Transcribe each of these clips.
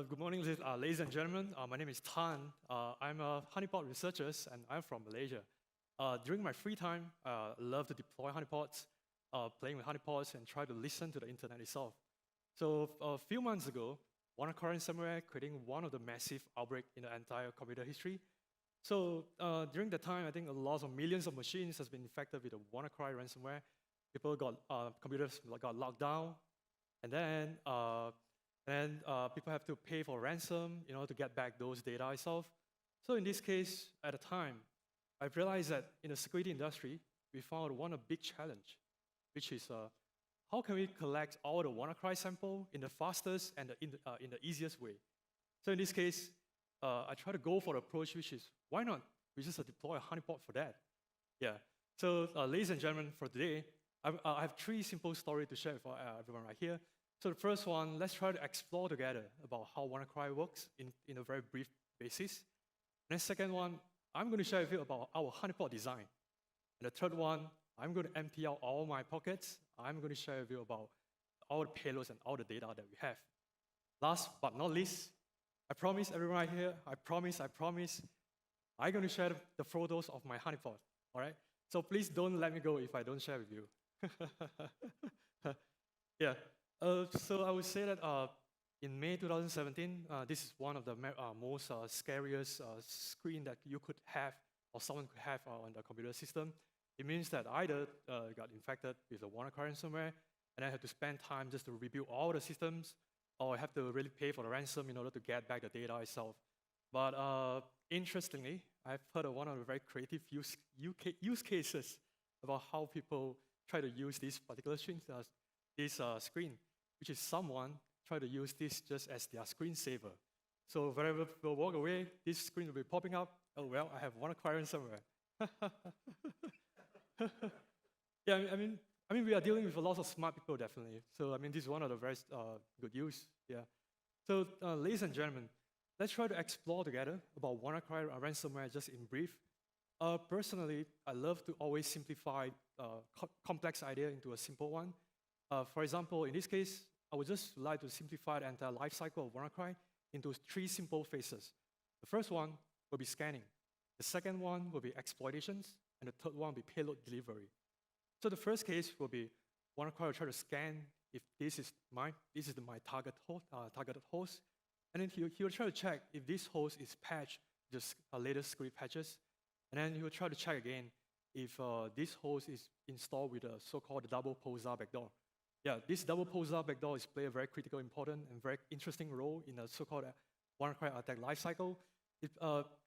Good morning, ladies and gentlemen. My name is Tan. I'm a honeypot researcher, and I'm from Malaysia. During my free time, I love to deploy honeypots, playing with honeypots, and try to listen to the internet itself. So a few months ago, WannACry ransomware creating one of the massive outbreak in the entire computer history. So during that time, I think a lot of millions of machines has been infected with the WannACry ransomware. People got computers got locked down, and then people have to pay for ransom, to get back those data itself. So in this case, at the time, I've realized that in the security industry, we found one a big challenge, which is how can we collect all the WannACry sample in the fastest and in the easiest way. So in this case, I try to go for the approach, which is why not we just deploy a honeypot for that. Yeah. So ladies and gentlemen, for today, I have three simple stories to share with everyone right here. So the first one, let's try to explore together about how WannACry works in a very brief basis. And the second one, I'm going to share with you about our honeypot design. And the third one, I'm going to empty out all my pockets. I'm going to share with you about all the payloads and all the data that we have. Last but not least, I promise everyone right here, I promise, I'm going to share the photos of my honeypot, all right? So please don't let me go if I don't share with you. Yeah. So I would say that in May 2017, this is one of the most scariest screen that you could have or someone could have on the computer system. It means that either got infected with a WannACry ransomware, and I have to spend time just to rebuild all the systems, or I have to really pay for the ransom in order to get back the data itself. But interestingly, I've heard of one of the very creative use cases about how people try to use this particular screen, which is someone try to use this just as their screensaver. So whenever people walk away, this screen will be popping up. Oh, well, I have WannACry ransomware. Yeah, I mean, we are dealing with a lot of smart people, definitely. So, I mean, this is one of the very good use, yeah. So, ladies and gentlemen, let's try to explore together about WannACry ransomware just in brief. Personally, I love to always simplify complex idea into a simple one. For example, in this case, I would just like to simplify the entire life cycle of WannACry into three simple phases. The first one will be scanning. The second one will be exploitations, and the third one will be payload delivery. So the first case will be WannACry will try to scan if this is my targeted host, and then he will try to check if this host is patched with the latest script patches, and then he will try to check again if this host is installed with a so-called double poser backdoor. Yeah, this double poser backdoor is play a very critical, important, and very interesting role in the so-called WannACry attack lifecycle.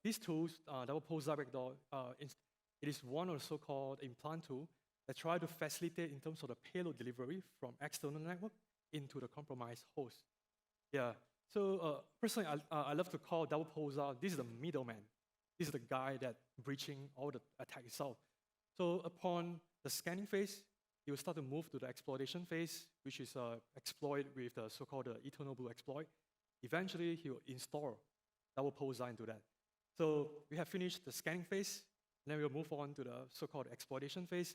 These tools, double poser backdoor, it is one of the so-called implant tool that try to facilitate in terms of the payload delivery from external network into the compromised host. Yeah, so personally, I love to call double poser, this is the middleman. This is the guy that breaching all the attack itself. So upon the scanning phase, he will start to move to the exploitation phase, which is exploit with the so-called eternal blue exploit. Eventually, he will install double poser into that. So we have finished the scanning phase, and then we'll move on to the so-called exploitation phase.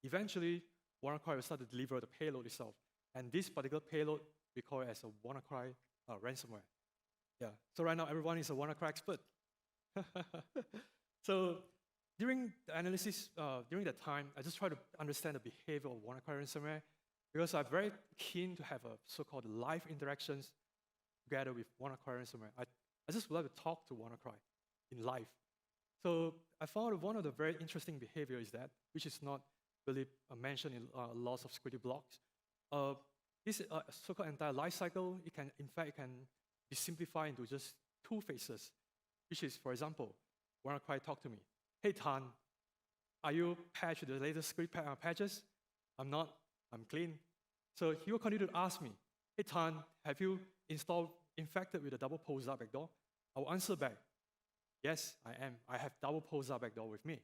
Eventually, WannACry will start to deliver the payload itself. And this particular payload, we call it as a WannACry ransomware. Yeah, so right now, everyone is a WannACry expert. So during the analysis, during that time, I just try to understand the behavior of WannACry ransomware because I'm very keen to have a so-called live interactions together with WannACry ransomware. I just love to talk to WannACry in live. So I found one of the very interesting behavior is that, which is not really mentioned in lots of security blocks. This so-called entire life cycle, in fact, it can be simplified into just two phases, which is, for example, WannACry talk to me. Hey, Tan, are you patched the latest script patches? I'm not, I'm clean. So he will continue to ask me, hey, Tan, have you installed infected with a double poser backdoor? I will answer back, yes, I am. I have double poser backdoor with me.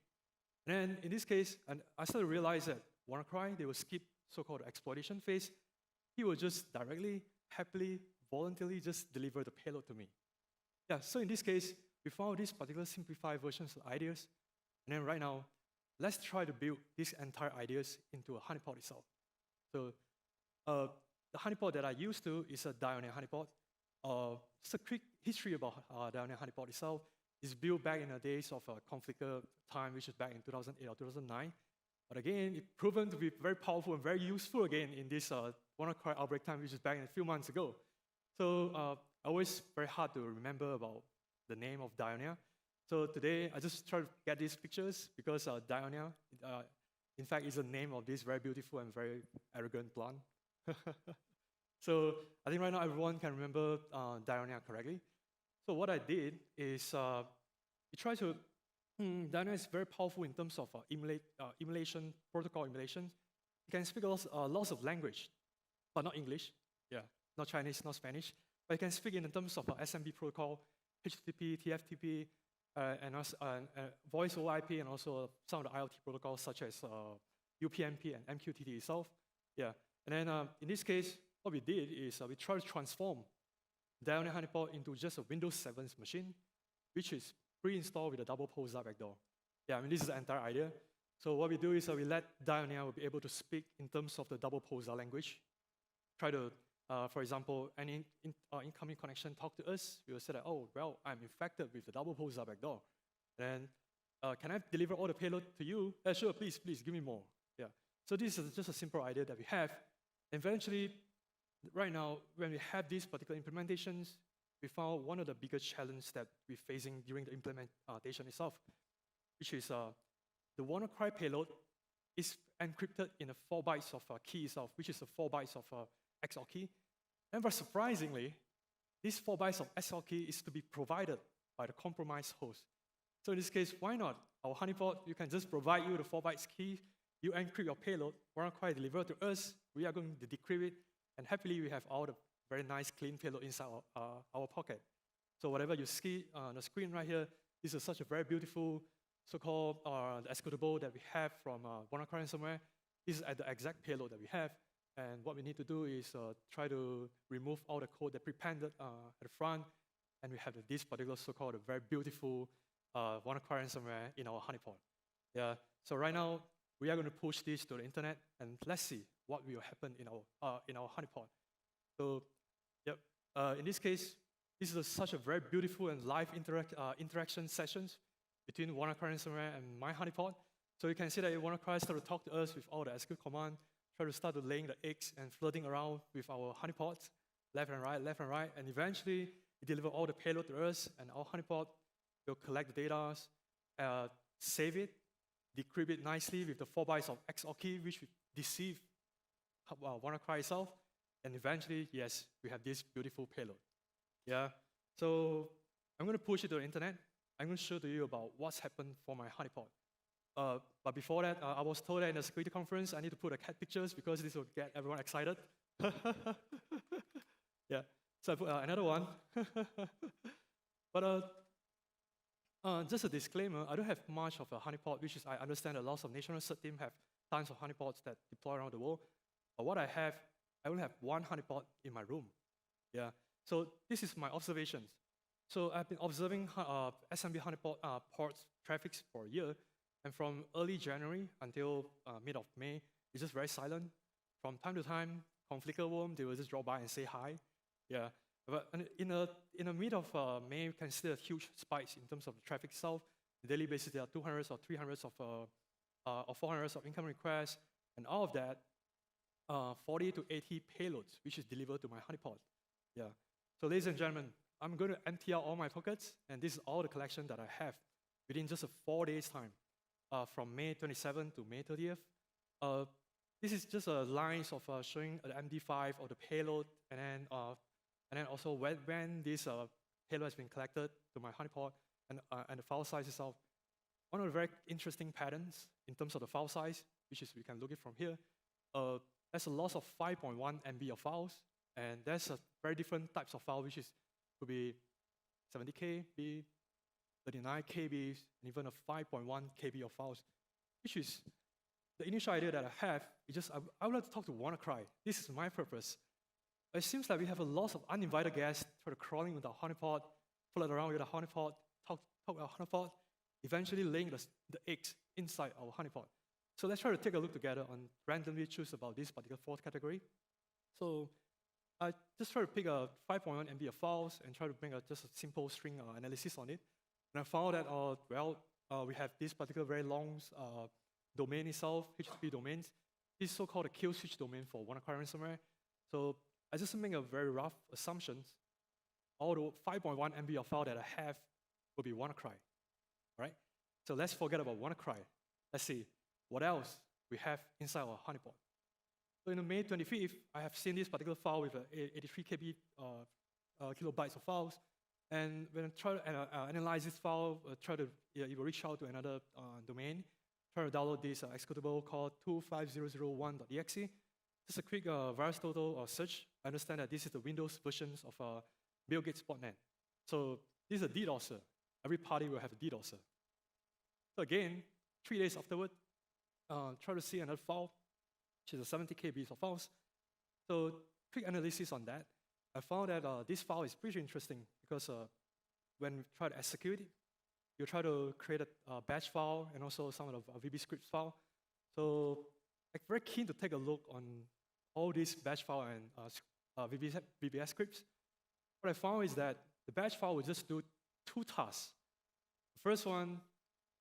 And then in this case, and I started to realize that WannACry, they will skip so-called exploitation phase. He will just directly, happily, voluntarily just deliver the payload to me. Yeah, so in this case, we found this particular simplified versions of ideas. And then right now, let's try to build these entire ideas into a honeypot itself. So the honeypot that I used to is a Dione honeypot. Just a quick history about Dioneer Honeypot itself. It's built back in the days of Conflict time, which is back in 2008 or 2009. But again, it proven to be very powerful and very useful again in this WannACry outbreak time, which is back in a few months ago. So always very hard to remember about the name of Dioneer. So today, I just try to get these pictures because Dioneer, in fact, is the name of this very beautiful and very arrogant plant. So I think right now everyone can remember Dioneer correctly. So what I did is we try to, Dioneer is very powerful in terms of emulation, protocol emulation. You can speak lots of language, but not English, yeah, not Chinese, not Spanish. But you can speak in terms of SMB protocol, HTTP, TFTP, and also voice over IP, and also some of the IoT protocols such as UPnP and MQTT itself. Yeah, and then in this case, what we did is we tried to transform Dioneer Honeypot into just a Windows 7 machine, which is pre-installed with a double poser backdoor. Yeah, I mean, this is the entire idea. So what we do is we let Dioneer be able to speak in terms of the double poser language. Try to, for example, any incoming connection talk to us. We will say that, oh, well, I'm infected with the double poser backdoor. And can I deliver all the payload to you? Sure, please, give me more. Yeah. So this is just a simple idea that we have. Eventually, right now, when we have these particular implementations, we found one of the biggest challenges that we're facing during the implementation itself, which is the WannaCry payload is encrypted in the 4 bytes of key itself, which is the 4 bytes of XOR key. And very surprisingly, these 4 bytes of XOR key is to be provided by the compromised host. So in this case, why not? Our honeypot, you can just provide you the 4 bytes key, you encrypt your payload, WannACry deliver to us, we are going to decrypt it, and happily we have all the very nice clean payload inside our pocket. So whatever you see on the screen right here, this is such a very beautiful so-called executable that we have from WannACry Ransomware. This is the exact payload that we have. And what we need to do is try to remove all the code that prepended at the front. And we have this particular so-called very beautiful WannACry Ransomware in our honeypot. Yeah. So right now, we are going to push this to the internet, and let's see what will happen in our honeypot. So, yep. In this case, this is such a very beautiful and live interaction sessions between WannACry Ransomware and my honeypot. So you can see that WannACry started to talk to us with all the execute command, try to start to laying the eggs and floating around with our honeypots, left and right, and eventually it deliver all the payload to us, and our honeypot will collect the data, save it, decrypt it nicely with the 4 bytes of XOR key, which we deceive WannACry itself, and eventually, yes, we have this beautiful payload. Yeah. So I'm going to push it to the internet. I'm going to show to you about what's happened for my honeypot. But before that, I was told that in the security conference, I need to put the cat pictures because this will get everyone excited. Yeah. So I put another one. But just a disclaimer, I don't have much of a honeypot, which is I understand that lots of national cert teams have tons of honeypots that deploy around the world. But what I have, I only have one honeypot in my room. Yeah. So this is my observations. So I've been observing SMB honeypot ports traffics for a year, and from early January until mid of May, it's just very silent. From time to time, conflict worm, they will just drop by and say hi. Yeah. But in the mid of May, we can see a huge spikes in terms of the traffic itself. On a daily basis, there are 200s or 300s or 400s of incoming requests, and all of that, 40 to 80 payloads, which is delivered to my honeypot. Yeah. So ladies and gentlemen, I'm going to empty out all my pockets, and this is all the collection that I have within just a 4 days time, from May 27th to May 30th. This is just a lines of showing the MD5 of the payload, and then also when this payload has been collected to my honeypot, and the file size itself. One of the very interesting patterns in terms of the file size, which is we can look it from here, there's a loss of 5.1 MB of files, and there's a very different types of file, which is could be 70 KB, 39 KB, and even a 5.1 KB of files, which is the initial idea that I have. Is just I would like to talk to WannACry. This is my purpose. It seems like we have a lot of uninvited guests try to crawling with our honeypot, float around with our honeypot, talk with our honeypot, eventually laying the eggs inside our honeypot. So let's try to take a look together and randomly choose about this particular 4th category. So I just try to pick a 5.1 MB of files and try to bring just a simple string analysis on it. And I found that, we have this particular very long domain itself, HTTP domains. This is so-called a kill switch domain for WannaCry ransomware. So I just make a very rough assumptions. All the 5.1 MB of file that I have will be WannaCry, right? So let's forget about WannaCry. Let's see what else we have inside our honeypot. So in May 25th, I have seen this particular file with 83 KB kilobytes of files. And when I try to analyze this file, it will reach out to another domain, try to download this executable called 25001.exe. Just a quick VirusTotal search. I understand that this is the Windows versions of Bill Gates botnet. So this is a DDoSer. Every party will have a DDoSer. So again, 3 days afterward, try to see another file, which is a 70 KB of files. So quick analysis on that. I found that this file is pretty interesting because when you try to execute it, you try to create a batch file and also some of the VB scripts file. So I'm very keen to take a look on all these batch file and VBS scripts. What I found is that the batch file will just do 2 tasks. The first one,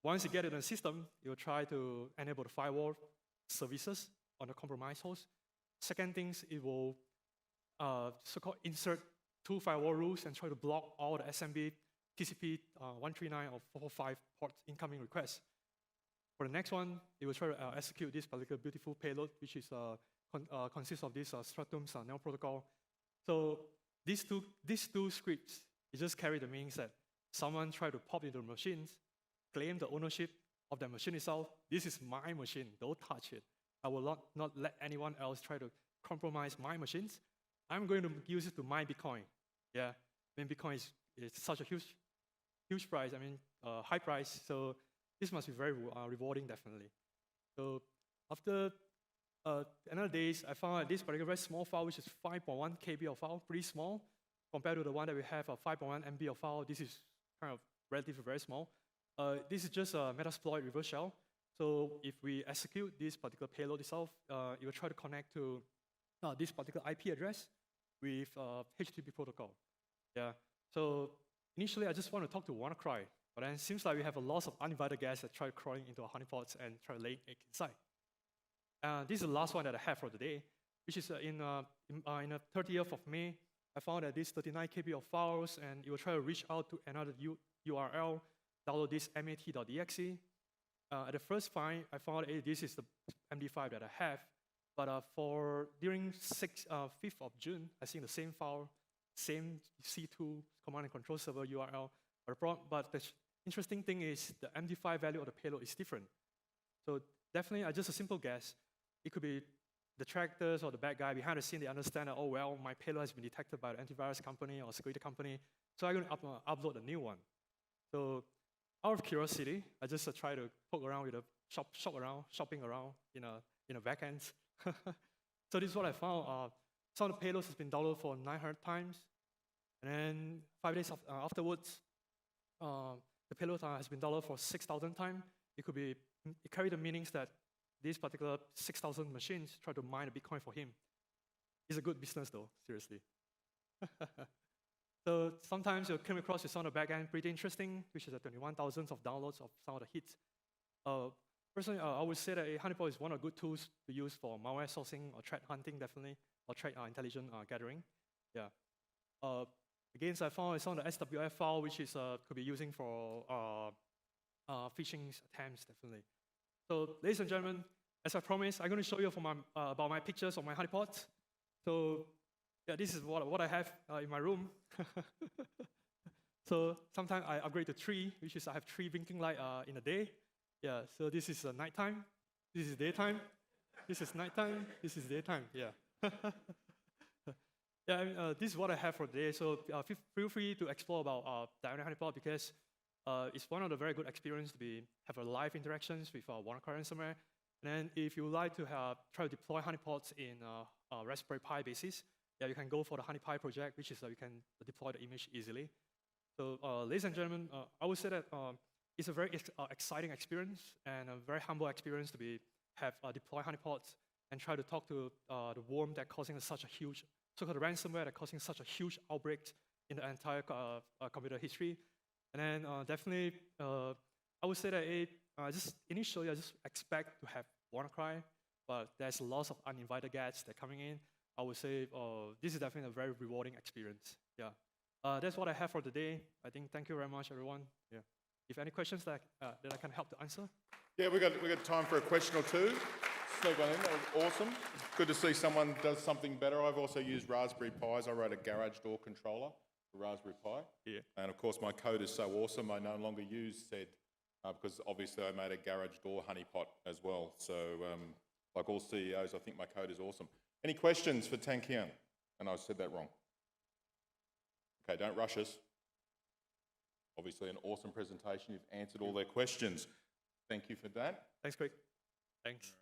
once you get it in the system, you'll try to enable the firewall services on the compromised host. Second things, it will so-called insert 2 firewall rules and try to block all the SMB, TCP 139 or 445 port incoming requests. For the next one, it will try to execute this particular beautiful payload, which is consists of this Stratum's nano protocol. So these two scripts, it just carry the means that someone tried to pop into the machines, claim the ownership of the machine itself. This is my machine, don't touch it. I will not let anyone else try to compromise my machines. I'm going to use it to mine Bitcoin. Yeah, I mean, Bitcoin is such a huge price, high price, so this must be very rewarding, definitely. So after another days, I found that this particular very small file, which is 5.1 KB of file, pretty small, compared to the one that we have, a 5.1 MB of file. This is kind of relatively very small. This is just a Metasploit reverse shell. So if we execute this particular payload itself, it will try to connect to this particular IP address with HTTP protocol. Yeah. So initially, I just want to talk to WannaCry, but then it seems like we have a lot of uninvited guests that try crawling into our honeypots and try to lay egg inside. This is the last one that I have for today, which is in the 30th of May. I found that this 39 KB of files, and it will try to reach out to another URL, download this mat.exe. At the first find, I found this is the MD5 that I have. But during 5th of June, I see the same file, same C2 command and control server URL. But the interesting thing is the MD5 value of the payload is different. So definitely, just a simple guess. It could be the trackers or the bad guy behind the scene. They understand that, oh, well, my payload has been detected by the antivirus company or security company. So I'm going to upload a new one. So out of curiosity, I just try to poke around with shopping around in a backend. So this is what I found. Some of the payloads has been downloaded for 900 times. And then 5 days afterwards, the payload has been downloaded for 6,000 times. It carry the meanings that these particular 6,000 machines try to mine a Bitcoin for him. It's a good business though, seriously. So sometimes you'll come across with some of the backend pretty interesting, which is 21,000 of downloads of some of the hits. Personally, I would say that a honeypot is one of the good tools to use for malware sourcing or threat hunting, definitely, or threat intelligence gathering. Yeah. Again, so I found some of the SWF file, which is could be using for phishing attempts, definitely. So, ladies and gentlemen, as I promised, I'm going to show you about my pictures of my honeypots. So, yeah, this is what I have in my room. So sometimes I upgrade to 3, which is I have 3 blinking lights in a day. Yeah, so this is nighttime, this is daytime, this is nighttime, this is daytime, yeah. Yeah, this is what I have for today, so feel free to explore about Dynamic Honeypot because it's one of the very good experience to have a live interactions with WannCry ransomware. And then if you would like to try to deploy honeypots in Raspberry Pi basis, yeah, you can go for the Honeypot project, which is you can deploy the image easily. So ladies and gentlemen, I would say that it's a very exciting experience and a very humble experience to deploy honeypots and try to talk to the worm that causing such a huge so-called ransomware that causing such a huge outbreak in the entire computer history. And then definitely, I would say that initially I just expect to have WannaCry, but there's lots of uninvited guests that are coming in. I would say this is definitely a very rewarding experience. Yeah, that's what I have for today. I think thank you very much, everyone. Yeah, if any questions that I can help to answer. Yeah, we got time for a question or two. Sneak one in. That was awesome. Good to see someone does something better. I've also used Raspberry Pis. I wrote a garage door controller for Raspberry Pi. Yeah. And of course, my code is so awesome. I no longer use said because obviously I made a garage door honeypot as well. So, like all CEOs, I think my code is awesome. Any questions for Tan Kean? And I said that wrong. Okay, don't rush us. Obviously, an awesome presentation. You've answered all their questions. Thank you for that. Thanks, Craig. Thanks.